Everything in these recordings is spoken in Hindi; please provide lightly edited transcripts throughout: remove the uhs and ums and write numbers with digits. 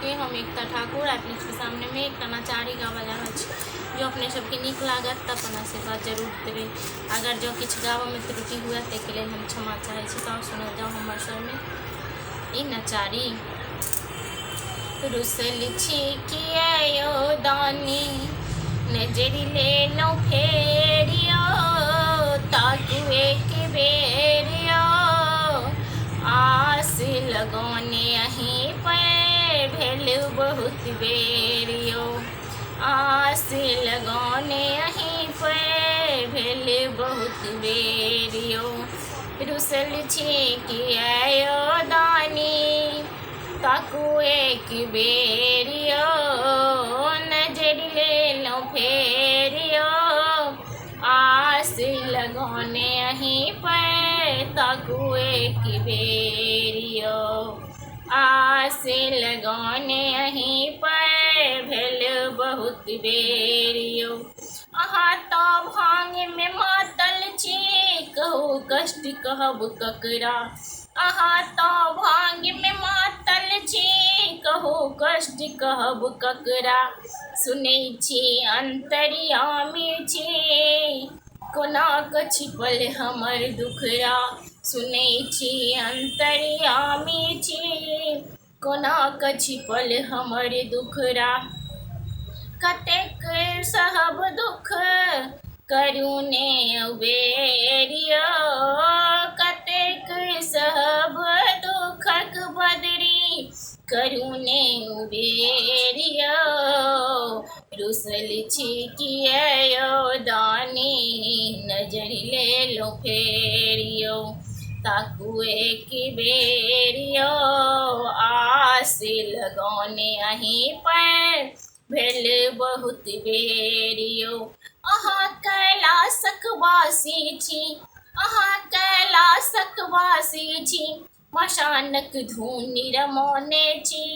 के हम एकता ठाकुर अपने के सामने में एक नचारी गावा जा रहा है जो अपने सबके निक लागत तो अपन आशीर्वाद जरूर देवे। अगर जो किछ गावा में त्रुटि हुआ तो के लिए हम क्षमा चाहे तो सुनो जाओ हमार स्वर में ई नचारी। रुसल छिकियो दानी नजर ले लो फेरियो ताकू एक बेरियो आस लगौने अहीं पर भेल बहुत बेरियो आस लगौने अहीं पर भेल बहुत बेरियो। रुसल छिकियो दानी ताकू एक बेरियो नजर ले लो फेरियो आस लगौने अहीं पर ताकू एक बेरियो आस लगौने अहीं पर भेल बहुत बेरियो। अहाँ तो भांग में मातल छी कहू कष्ट कहब ककरा अहाँ तो भांग में मातल छी कहू कष्ट कहब ककरा सुनै छी अंतर्यामी छी कोना क छिपल हमर दुखरा सुनै छी अंतर्यामी छी कोना क छिपल हमर दुखरा। कतेक सहब दुख करू ने उबेरियो कतेक सहब दुखक बदरी करू ने उबेरियो। रुसल छिकियो दानी नजर ले लो फेरियो ताकू एक बेरियो आस लगौने अहीं पर भेल बहुत बेरियो। अहाँ कैलाशक वासी छी अहाँ कैलाशक वासी छी मशानक धुनि रमौने छी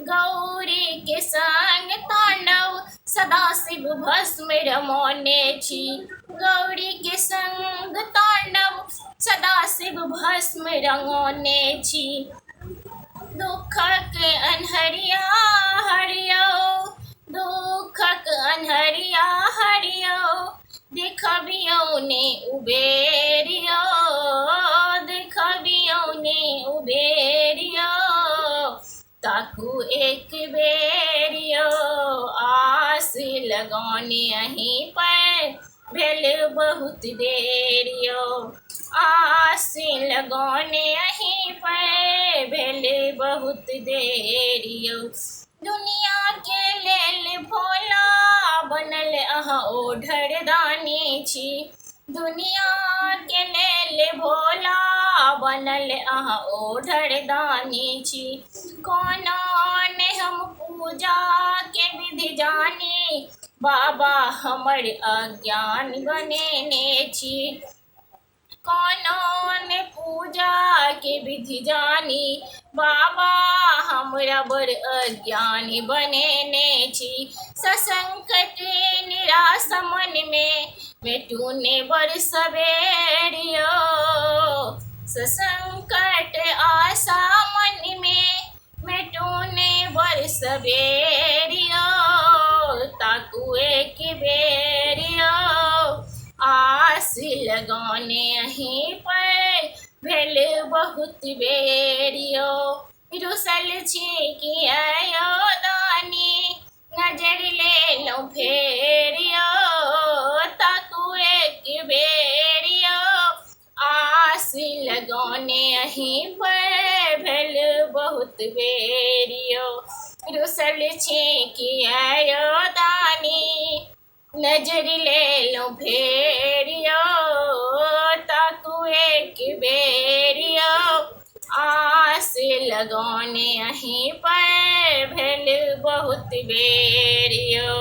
गौरी के संग तांडव सदाशिव भस्म रमौने छी गौरी के संग तांडव सदाशिव भस्म रमौने छी। दुखक अन्हरिया हरियो दुखक अन्हरिया हरियो देखबियो ने उबेरियो देखबियो ने उबेरियो ताकू एक बेरियो आस लगौने अहीं पर भेल बहुत बेरियो आस लगौने अहीं पर भेल बहुत देरियो। दुनिया के लेल भोला बनल अहाँ ओढ़र दानी छी दुनिया के लेल भोला बनल अहाँ ओढ़र दानी छी कोनो ने हम पूजा के विधि जानी बाबा हमर अज्ञान बनेने छी कोनो ने पूजा के विधि जानी बाबा हमरा बड़ अज्ञान बनेने छी। ससंकट निराश मन में मेटूने बड़ सबेरियो ससंकट आशा मन में मेटूने बड़ सबेरियो ताकू एक बेरियो आस लगौने अहीं पर भेल बहुत बेरियो। रुसल छिकियो दानी नजर ले लो फेरियो ताकू एक बेरियो आस लगौने अहीं पर भेल बहुत बेरियो। रुसल छिकियो दानी नजर ले लो फेरियो ताकू एक बेरियो आस लगौने अहीं पर भेल बहुत बेरियो।